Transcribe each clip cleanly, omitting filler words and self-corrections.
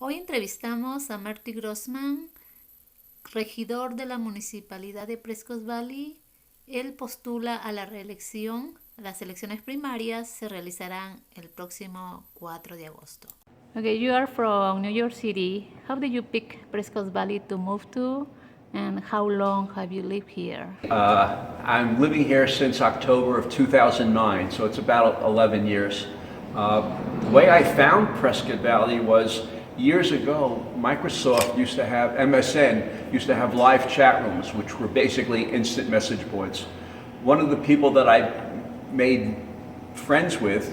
Hoy entrevistamos a Marty Grossman, regidor de la Municipalidad de Prescott Valley. Él postula a la reelección. Las elecciones primarias se realizarán el próximo 4 de agosto. Okay, you are from New York City. How did you pick Prescott Valley to move to, and how long have you lived here? I'm living here since October of 2009, so it's about 11 years. The way I found Prescott Valley was years ago, Microsoft used to have, MSN used to have live chat rooms, which were basically instant message boards. One of the people that I made friends with,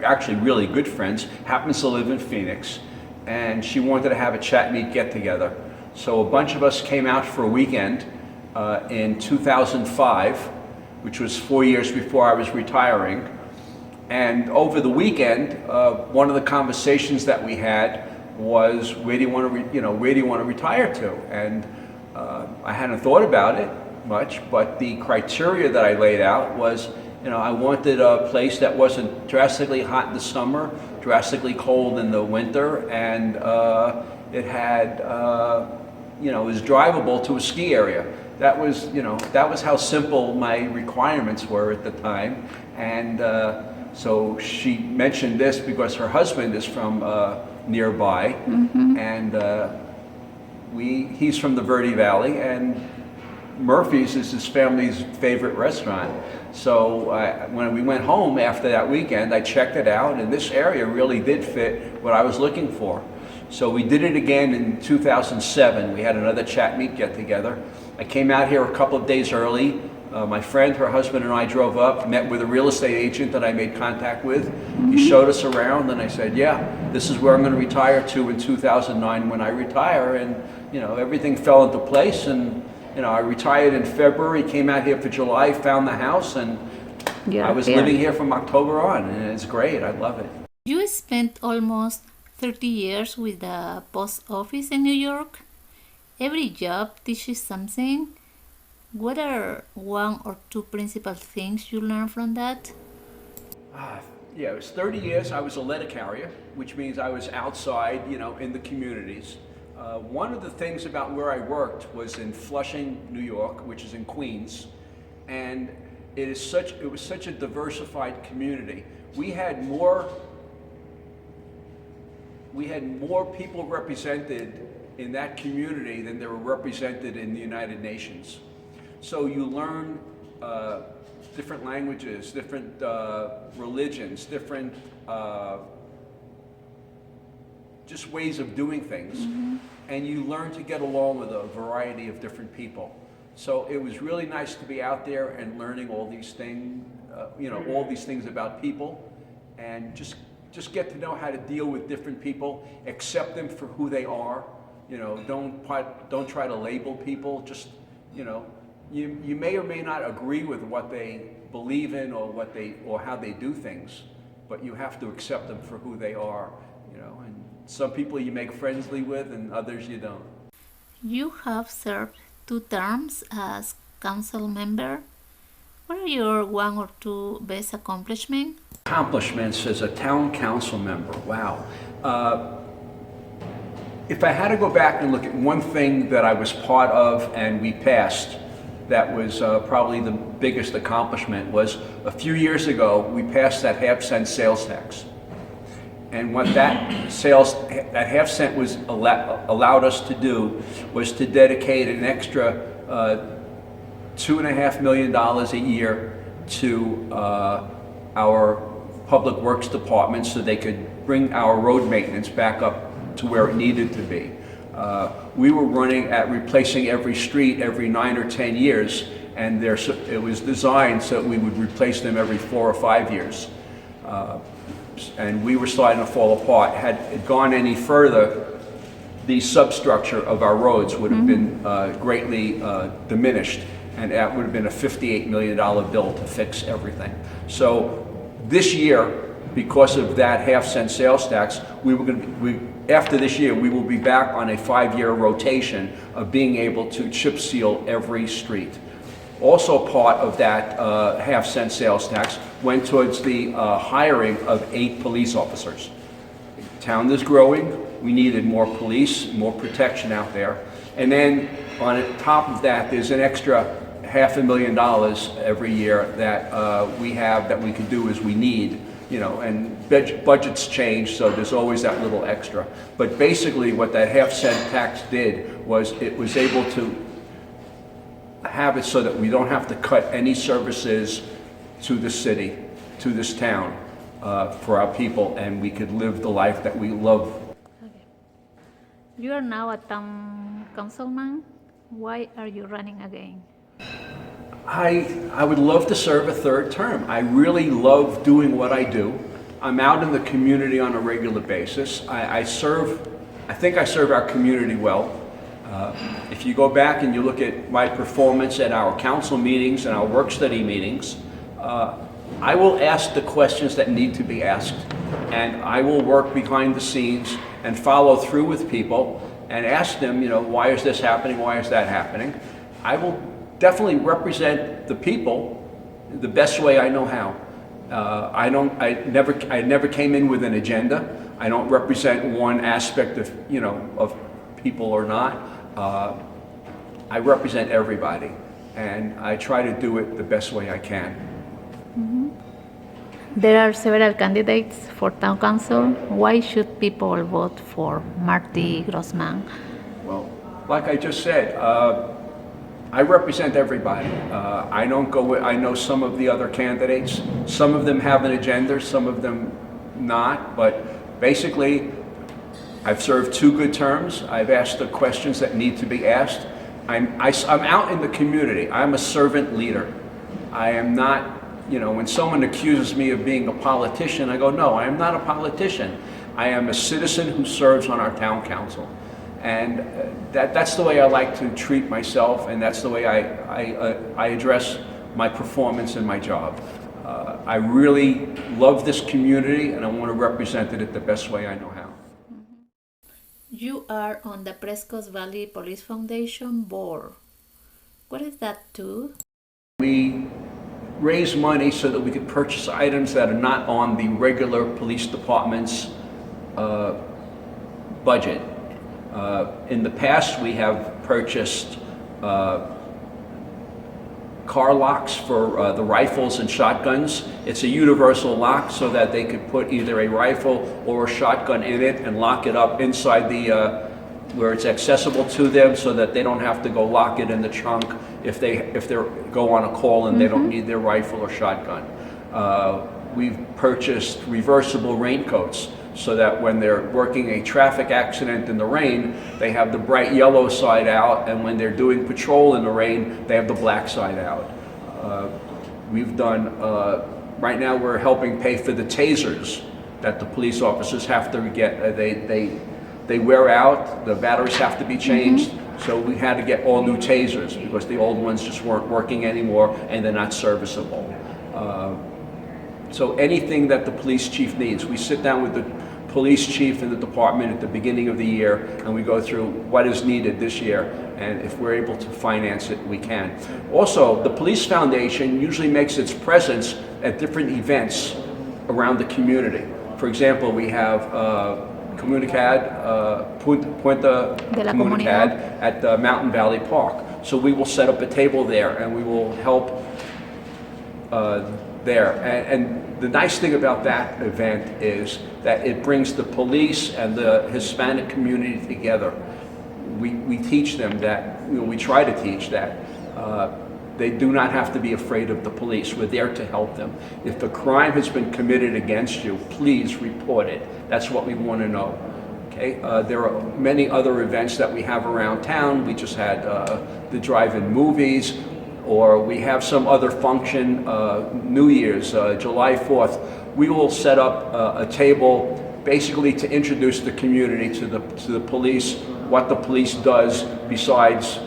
actually really good friends, happens to live in Phoenix, and she wanted to have a chat meet get together. So a bunch of us came out for a weekend in 2005, which was 4 years before I was retiring. And over the weekend, one of the conversations that we had was, where do you want to retire to? And I hadn't thought about it much, but the criteria that I laid out was, I wanted a place that wasn't drastically hot in the summer, drastically cold in the winter, and it had, it was drivable to a ski area. That was how simple my requirements were at the time. And so she mentioned this because her husband is from nearby, and he's from the Verde Valley, and Murphy's is his family's favorite restaurant. So when we went home after that weekend, I checked it out, and this area really did fit what I was looking for. So we did it again in 2007. We had another chat meet get together. I came out here a couple of days early. My friend, her husband, and I drove up, met with a real estate agent that I made contact with. He showed us around, and I said, yeah, this is where I'm going to retire to in 2009 when I retire. And, everything fell into place. And, I retired in February, came out here for July, found the house, and I was living here from October on, and it's great. I love it. You spent almost 30 years with the post office in New York. Every job teaches something. What are one or two principal things you learned from that? Yeah, it was 30 years. I was a letter carrier, which means I was outside, in the communities. One of the things about where I worked was in Flushing, New York, which is in Queens, and it was such a diversified community. We had more people represented in that community than there were represented in the United Nations. So you learn different languages, different religions, different just ways of doing things. And you learn to get along with a variety of different people. So it was really nice to be out there and learning all these things, all these things about people, and just get to know how to deal with different people, accept them for who they are. Don't try to label people. Just, you may or may not agree with what they believe in or how they do things, but you have to accept them for who they are, and some people you make friendly with and others you don't. You have served 2 terms as council member. What are your one or two best accomplishments? Accomplishments as a town council member, wow. If I had to go back and look at one thing that I was part of and we passed, that was probably the biggest accomplishment, was a few years ago we passed that half-cent sales tax. And what that half-cent was allowed us to do was to dedicate an extra $2.5 million a year to our public works department so they could bring our road maintenance back up to where it needed to be. We were running at replacing every street every 9 or 10 years, and it was designed so that we would replace them every 4 or 5 years. And we were starting to fall apart. Had it gone any further, the substructure of our roads would have been greatly diminished, and that would have been a $58 million bill to fix everything. So this year, because of that half-cent sales tax, after this year, we will be back on a 5-year rotation of being able to chip seal every street. Also part of that half-cent sales tax went towards the hiring of 8 police officers. town is growing. We needed more police, more protection out there. And then on top of that, there's an extra $500,000 every year that we have that we can do as we need, you know, and budgets change, so there's always that little extra. But basically what that half-cent tax did was it was able to have it so that we don't have to cut any services to the city, to this town, for our people, and we could live the life that we love. Okay. You are now a town councilman. Why are you running again? I would love to serve a third term. I really love doing what I do. I'm out in the community on a regular basis. I think I serve our community well. If you go back and you look at my performance at our council meetings and our work study meetings, I will ask the questions that need to be asked, and I will work behind the scenes and follow through with people and ask them, you know, why is this happening? Why is that happening? I will definitely represent the people the best way I know how. I never came in with an agenda. I don't represent one aspect of, you know, of people or not. I represent everybody, and I try to do it the best way I can. There are several candidates for town council. Why should people vote for Marty Grossman? Well, like I just said, I represent everybody. I don't go with, I know some of the other candidates. Some of them have an agenda, some of them not, but basically, I've served 2 good terms. I've asked the questions that need to be asked. I'm out in the community. I'm a servant leader. I am not, you know, when someone accuses me of being a politician, I go, no, I am not a politician. I am a citizen who serves on our town council. And that's the way I like to treat myself, and that's the way I address my performance in my job. I really love this community, and I want to represent it the best way I know how. You are on the Prescott Valley Police Foundation board. What is that do? We raise money so that we could purchase items that are not on the regular police department's budget. In the past, we have purchased car locks for the rifles and shotguns. It's a universal lock so that they could put either a rifle or a shotgun in it and lock it up inside the where it's accessible to them, so that they don't have to go lock it in the trunk if they go on a call and they don't need their rifle or shotgun. We've purchased reversible raincoats so that when they're working a traffic accident in the rain, they have the bright yellow side out, and when they're doing patrol in the rain, they have the black side out. We've done, right now we're helping pay for the tasers that the police officers have to get. They wear out, the batteries have to be changed, so we had to get all new tasers because the old ones just weren't working anymore and they're not serviceable. So anything that the police chief needs, we sit down with the police chief in the department at the beginning of the year and we go through what is needed this year, and if we're able to finance it, we can. Also, the Police Foundation usually makes its presence at different events around the community. For example, we have Puente de la Comunidad at Mountain Valley Park. So we will set up a table there and we will help there. And the nice thing about that event is that it brings the police and the Hispanic community together. We teach them that, you know, we try to teach that they do not have to be afraid of the police. We're there to help them. If a crime has been committed against you, please report it. That's what we want to know. Okay? There are many other events that we have around town. We just had the drive-in movies, or we have some other function, New Year's, July 4th. We will set up a table basically to introduce the community to the police, what the police does besides,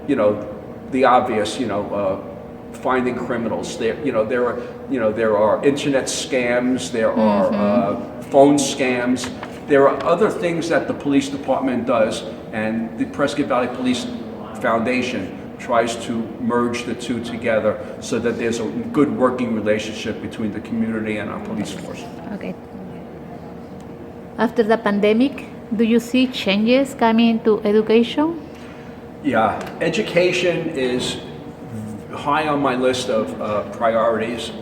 you know, the obvious, you know, finding criminals. There are internet scams, there are phone scams, there are other things that the police department does, and the Prescott Valley Police Foundation tries to merge the two together so that there's a good working relationship between the community and our police force. Okay. After the pandemic, do you see changes coming to education? Yeah, education is high on my list of priorities.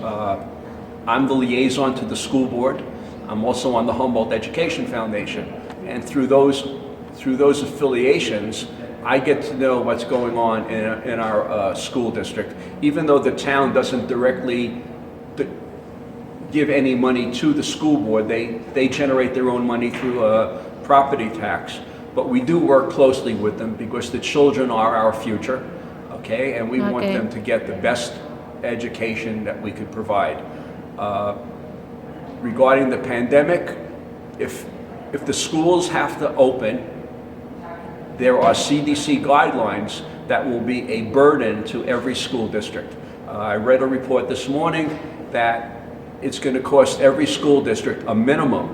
I'm the liaison to the school board. I'm also on the Humboldt Education Foundation. And through those affiliations, I get to know what's going on in our school district. Even though the town doesn't directly give any money to the school board, they generate their own money through property tax. But we do work closely with them because the children are our future, okay? And we want them to get the best education that we could provide. Regarding the pandemic, if the schools have to open, there are CDC guidelines that will be a burden to every school district. I read a report this morning that it's going to cost every school district a minimum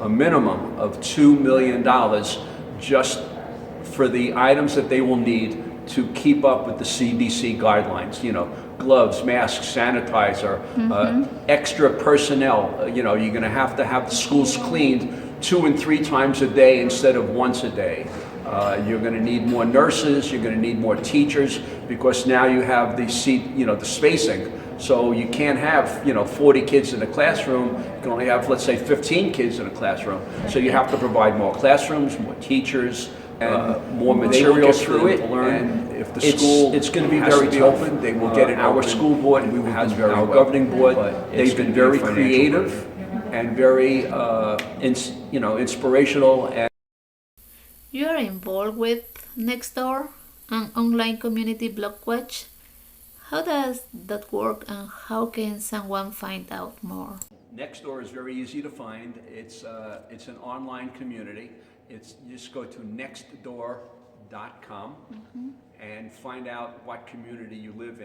of $2 million just for the items that they will need to keep up with the CDC guidelines. You know, gloves, masks, sanitizer, extra personnel. You know, you're going to have the schools cleaned 2 and 3 times a day instead of once a day. You're going to need more nurses. You're going to need more teachers because now you have the spacing. So you can't have 40 kids in a classroom. You can only have, let's say, 15 kids in a classroom. So you have to provide more classrooms, more teachers, and more materials for them to learn. And if the school it's going to be very open, they will get our school board and we will have our governing board. They've been very creative and very inspirational. And you are involved with Nextdoor, an online community blog watch. How does that work and how can someone find out more? Nextdoor is very easy to find. It's an online community. You just go to nextdoor.com and find out what community you live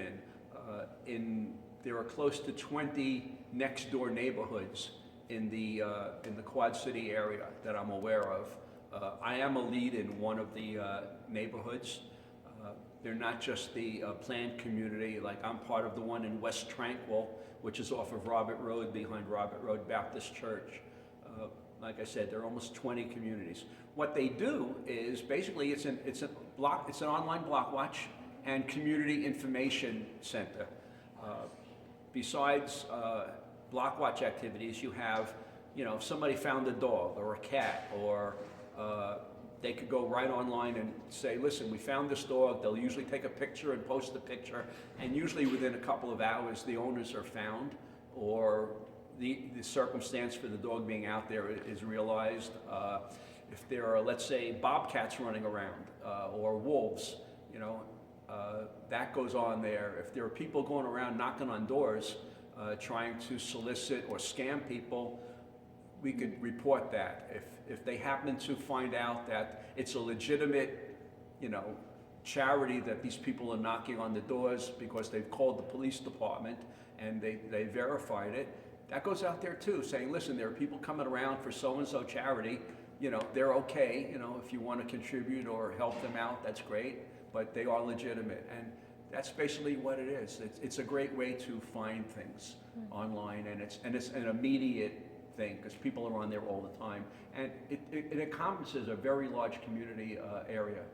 in. There are close to 20 Nextdoor neighborhoods in the Quad City area that I'm aware of. I am a lead in one of the neighborhoods. They're not just the planned community, like I'm part of the one in West Tranquil, which is off of Robert Road behind Robert Road Baptist Church. Like I said, there are almost 20 communities. What they do is basically it's an online block watch and community information center. Besides block watch activities, you have, if somebody found a dog or a cat or they could go right online and say, listen, we found this dog. They'll usually take a picture and post the picture, and usually within a couple of hours the owners are found or the circumstance for the dog being out there is realized. If there are, let's say, bobcats running around or wolves, that goes on there. If there are people going around knocking on doors trying to solicit or scam people, we could report that. If they happen to find out that it's a legitimate, charity that these people are knocking on the doors because they've called the police department and they verified it, that goes out there too, saying, listen, there are people coming around for so-and-so charity, they're okay, if you want to contribute or help them out, that's great, but they are legitimate. And that's basically what it is. It's a great way to find things online, and it's an immediate thing because people are on there all the time, and it encompasses a very large community area.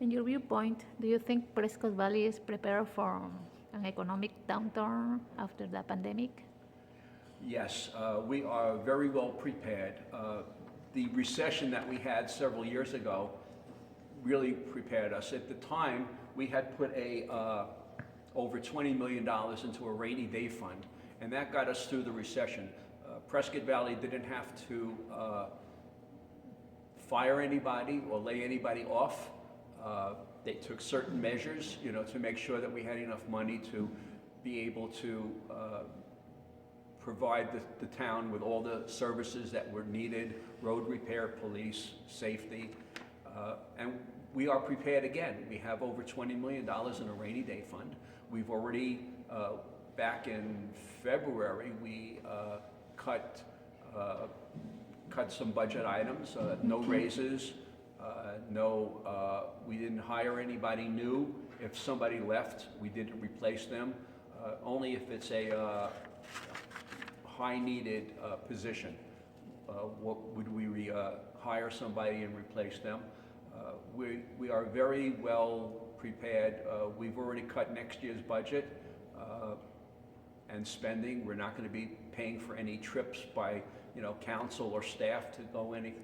In your viewpoint, do you think Prescott Valley is prepared for an economic downturn after the pandemic? Yes, we are very well prepared. The recession that we had several years ago really prepared us. At the time, we had put over $20 million into a rainy day fund, and that got us through the recession. Prescott Valley didn't have to fire anybody or lay anybody off. They took certain measures, to make sure that we had enough money to be able to provide the town with all the services that were needed: road repair, police, safety, and we are prepared again. We have over $20 million in a rainy day fund. We've already, back in February, we cut some budget items, no raises, we didn't hire anybody new. If somebody left, we didn't replace them, only if it's a high needed position. What would we hire somebody and replace them? We are very well prepared. We've already cut next year's budget and spending. We're not going to be paying for any trips by council or staff to go any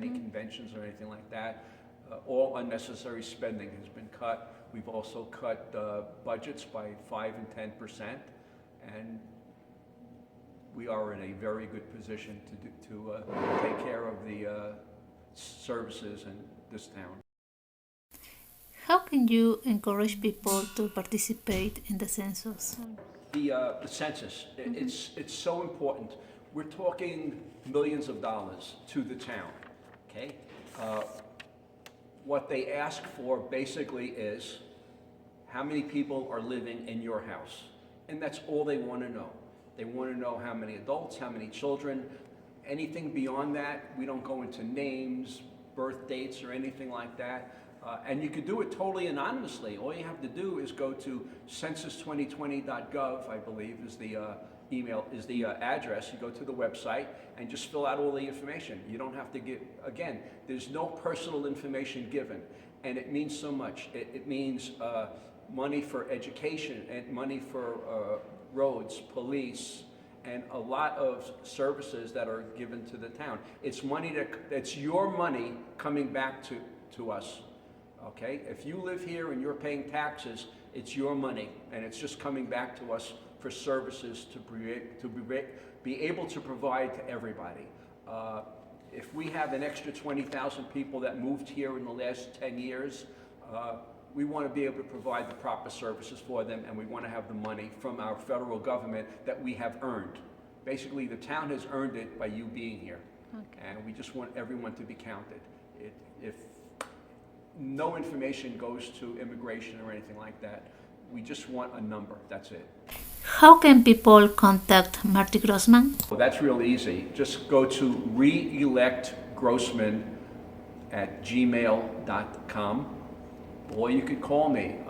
conventions or anything like that. All unnecessary spending has been cut. We've also cut budgets by 5 and 10%, and we are in a very good position to take care of the services in this town. How can you encourage people to participate in the census? The census, it's so important. We're talking millions of dollars to the town, okay? What they ask for basically is how many people are living in your house, and that's all they want to know. They want to know how many adults, how many children. Anything beyond that, we don't go into names, birth dates, or anything like that. And you could do it totally anonymously. All you have to do is go to census2020.gov, I believe, is the address. You go to the website and just fill out all the information. You don't have to give, again, there's no personal information given, and it means so much. It means money for education and money for roads, police, and a lot of services that are given to the town. It's money that's your money coming back to us. Okay, if you live here and you're paying taxes, it's your money, and it's just coming back to us for services to be able to provide to everybody. If we have an extra 20,000 people that moved here in the last 10 years, we want to be able to provide the proper services for them, and we want to have the money from our federal government that we have earned. Basically, the town has earned it by you being here, and we just want everyone to be counted. If no information goes to immigration or anything like that, we just want a number, that's it. How can people contact Marty Grossman? Well, that's real easy. Just go to reelectgrossman@gmail.com, or you could call me,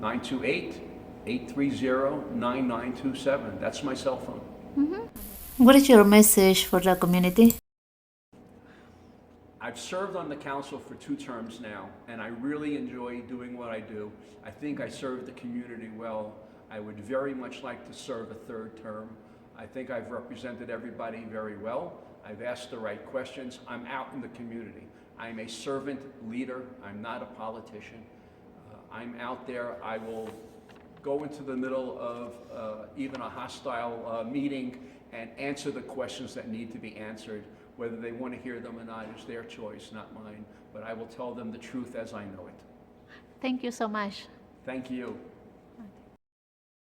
928-830-9927. That's my cell phone. What is your message for the community? I've served on the council for 2 terms now, and I really enjoy doing what I do. I think I serve the community well. I would very much like to serve a 3rd term. I think I've represented everybody very well. I've asked the right questions. I'm out in the community. I'm a servant leader. I'm not a politician. I'm out there. I will go into the middle of even a hostile meeting and answer the questions that need to be answered. Whether they want to hear them or not is their choice, not mine. But I will tell them the truth as I know it. Thank you so much. Thank you.